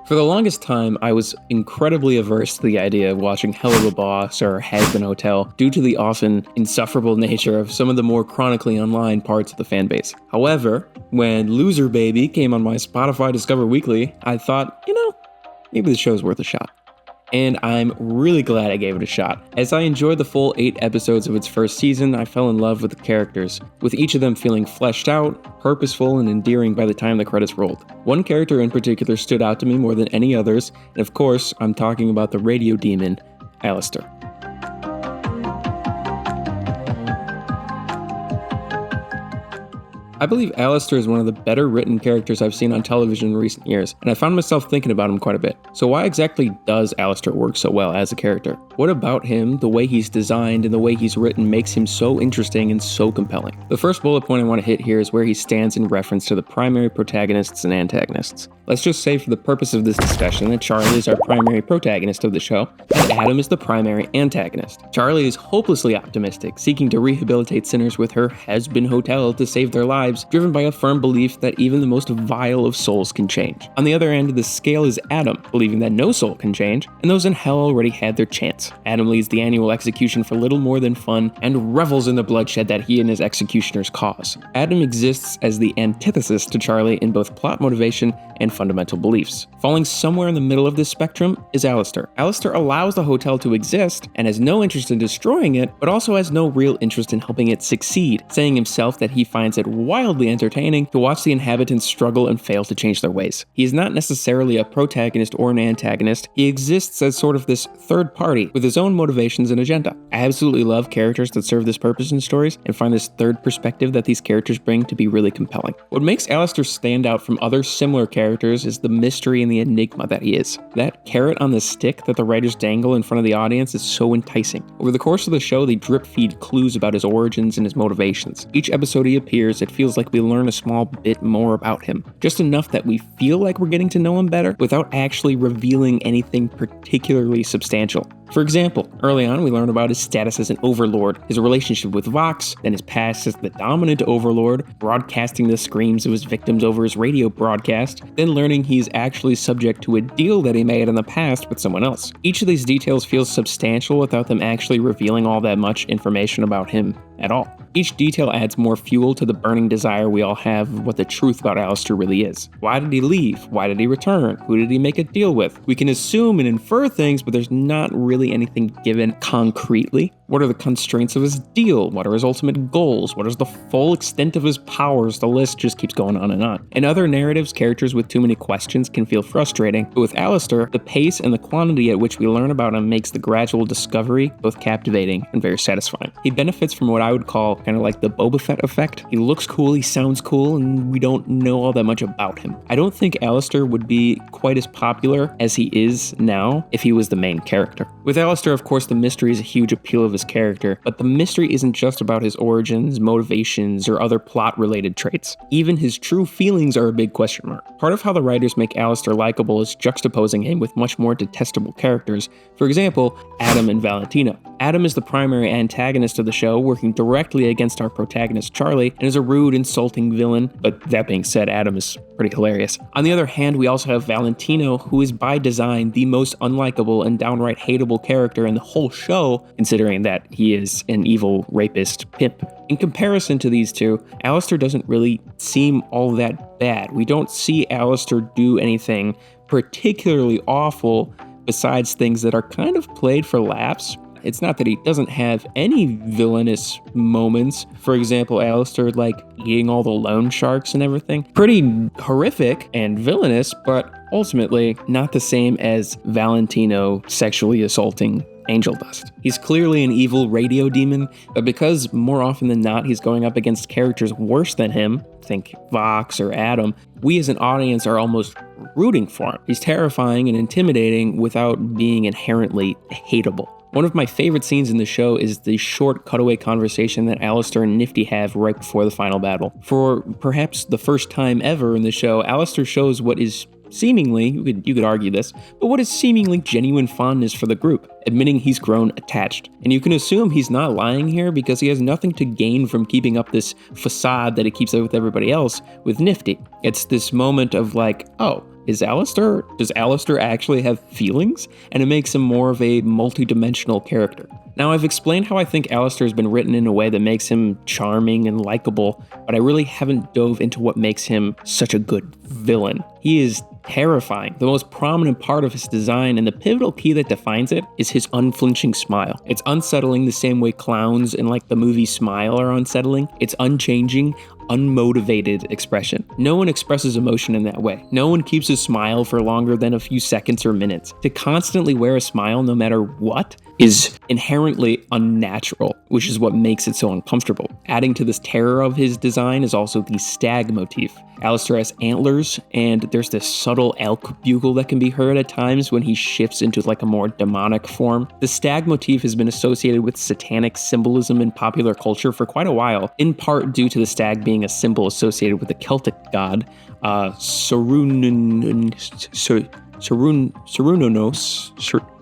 For the longest time, I was incredibly averse to the idea of watching Hell of a Boss or Hazbin Hotel due to the often insufferable nature of some of the more chronically online parts of the fanbase. However, when Loser Baby came on my Spotify Discover Weekly, I thought, maybe the show's worth a shot. And I'm really glad I gave it a shot. As I enjoyed the full 8 episodes of its first season, I fell in love with the characters, with each of them feeling fleshed out, purposeful, and endearing by the time the credits rolled. One character in particular stood out to me more than any others, and of course, I'm talking about the radio demon, Alastor. I believe Alastor is one of the better written characters I've seen on television in recent years, and I found myself thinking about him quite a bit. So why exactly does Alastor work so well as a character? What about him, the way he's designed and the way he's written makes him so interesting and so compelling? The first bullet point I want to hit here is where he stands in reference to the primary protagonists and antagonists. Let's just say for the purpose of this discussion that Charlie is our primary protagonist of the show, and Adam is the primary antagonist. Charlie is hopelessly optimistic, seeking to rehabilitate sinners with her Hazbin Hotel to save their lives, driven by a firm belief that even the most vile of souls can change. On the other end of the scale is Adam, believing that no soul can change, and those in hell already had their chance. Adam leads the annual execution for little more than fun, and revels in the bloodshed that he and his executioners cause. Adam exists as the antithesis to Charlie in both plot motivation and fundamental beliefs. Falling somewhere in the middle of this spectrum is Alastor. Alastor allows the hotel to exist, and has no interest in destroying it, but also has no real interest in helping it succeed, saying himself that he finds it wildly entertaining to watch the inhabitants struggle and fail to change their ways. He is not necessarily a protagonist or an antagonist, he exists as sort of this third party with his own motivations and agenda. I absolutely love characters that serve this purpose in stories, and find this third perspective that these characters bring to be really compelling. What makes Alastor stand out from other similar characters is the mystery and the enigma that he is. That carrot on the stick that the writers dangle in front of the audience is so enticing. Over the course of the show, they drip feed clues about his origins and his motivations. Each episode he appears, it feels like we learn a small bit more about him. Just enough that we feel like we're getting to know him better without actually revealing anything particularly substantial. For example, early on we learn about his status as an overlord, his relationship with Vox, then his past as the dominant overlord, broadcasting the screams of his victims over his radio broadcast, then learning he's actually subject to a deal that he made in the past with someone else. Each of these details feels substantial without them actually revealing all that much information about him at all. Each detail adds more fuel to the burning desire we all have of what the truth about Alastor really is. Why did he leave? Why did he return? Who did he make a deal with? We can assume and infer things, but there's not really anything given concretely. What are the constraints of his deal? What are his ultimate goals? What is the full extent of his powers? The list just keeps going on and on. In other narratives, characters with too many questions can feel frustrating, but with Alastor, the pace and the quantity at which we learn about him makes the gradual discovery both captivating and very satisfying. He benefits from what I would call kind of like the Boba Fett effect. He looks cool, he sounds cool, and we don't know all that much about him. I don't think Alastor would be quite as popular as he is now if he was the main character. With Alastor, of course, the mystery is a huge appeal of his character, but the mystery isn't just about his origins, motivations, or other plot-related traits. Even his true feelings are a big question mark. Part of how the writers make Alastor likable is juxtaposing him with much more detestable characters. For example, Adam and Valentino. Adam is the primary antagonist of the show, working directly against our protagonist Charlie, and is a rude, insulting villain, but that being said, Adam is pretty hilarious. On the other hand, we also have Valentino, who is by design the most unlikable and downright hateable character in the whole show, considering that he is an evil rapist pimp. In comparison to these two, Alastor doesn't really seem all that bad. We don't see Alastor do anything particularly awful besides things that are kind of played for laughs. It's not that he doesn't have any villainous moments. For example, Alastor eating all the loan sharks and everything. Pretty horrific and villainous, but ultimately not the same as Valentino sexually assaulting Angel Dust. He's clearly an evil radio demon, but because more often than not he's going up against characters worse than him, think Vox or Adam, we as an audience are almost rooting for him. He's terrifying and intimidating without being inherently hateable. One of my favorite scenes in the show is the short cutaway conversation that Alastor and Nifty have right before the final battle. For perhaps the first time ever in the show, Alastor shows what is seemingly, you could argue this, but what is seemingly genuine fondness for the group, admitting he's grown attached. And you can assume he's not lying here because he has nothing to gain from keeping up this facade that he keeps up with everybody else with Nifty. It's this moment of oh, does Alastor actually have feelings? And it makes him more of a multi-dimensional character. Now, I've explained how I think Alastor has been written in a way that makes him charming and likable, but I really haven't dove into what makes him such a good villain. He is terrifying. The most prominent part of his design and the pivotal key that defines it is his unflinching smile. It's unsettling the same way clowns in like the movie Smile are unsettling. It's unchanging, unmotivated expression. No one expresses emotion in that way. No one keeps a smile for longer than a few seconds or minutes. To constantly wear a smile no matter what is inherently unnatural, which is what makes it so uncomfortable. Adding to this terror of his design is also the stag motif. Alastor has antlers, and there's this subtle elk bugle that can be heard at times when he shifts into like a more demonic form. The stag motif has been associated with satanic symbolism in popular culture for quite a while, in part due to the stag being a symbol associated with the Celtic god Cernunnos.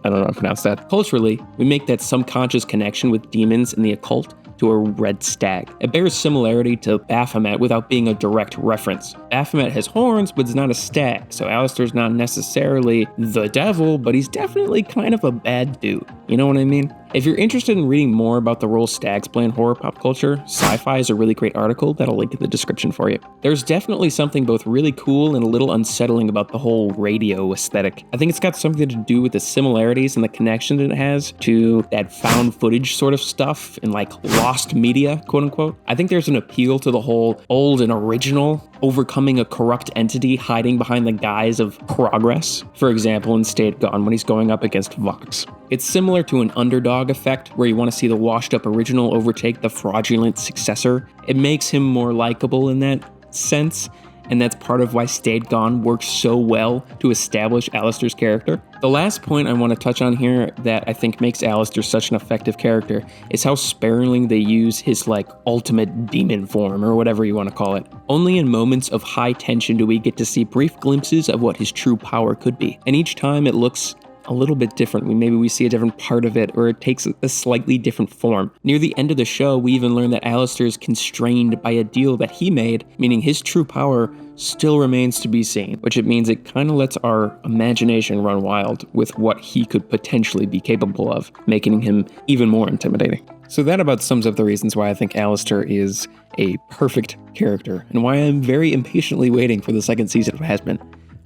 I don't know how to pronounce that. Culturally, we make that subconscious connection with demons and the occult to a red stag. It bears similarity to Baphomet without being a direct reference. Baphomet has horns, but it's not a stag, so Alastor's not necessarily the devil, but he's definitely kind of a bad dude. You know what I mean? If you're interested in reading more about the role stags play in horror pop culture, Sci-Fi is a really great article that I'll link in the description for you. There's definitely something both really cool and a little unsettling about the whole radio aesthetic. I think it's got something to do with the similarities and the connection that it has to that found footage sort of stuff in like lost media, quote unquote. I think there's an appeal to the whole old and original, overcoming a corrupt entity hiding behind the guise of progress. For example, in Stayed Gone when he's going up against Vox. It's similar to an underdog effect where you want to see the washed up original overtake the fraudulent successor. It makes him more likable in that sense, and that's part of why Stayed Gone works so well to establish Alastor's character. The last point I want to touch on here that I think makes Alastor such an effective character is how sparingly they use his like ultimate demon form, or whatever you want to call it. Only in moments of high tension do we get to see brief glimpses of what his true power could be, and each time it looks a little bit different. Maybe we see a different part of it, or it takes a slightly different form. Near the end of the show, we even learn that Alastor is constrained by a deal that he made, meaning his true power still remains to be seen, which it means it kind of lets our imagination run wild with what he could potentially be capable of, making him even more intimidating. So that about sums up the reasons why I think Alastor is a perfect character, and why I'm very impatiently waiting for the second season of Hazbin.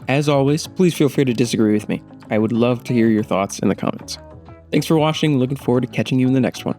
As always, please feel free to disagree with me. I would love to hear your thoughts in the comments. Thanks for watching, looking forward to catching you in the next one.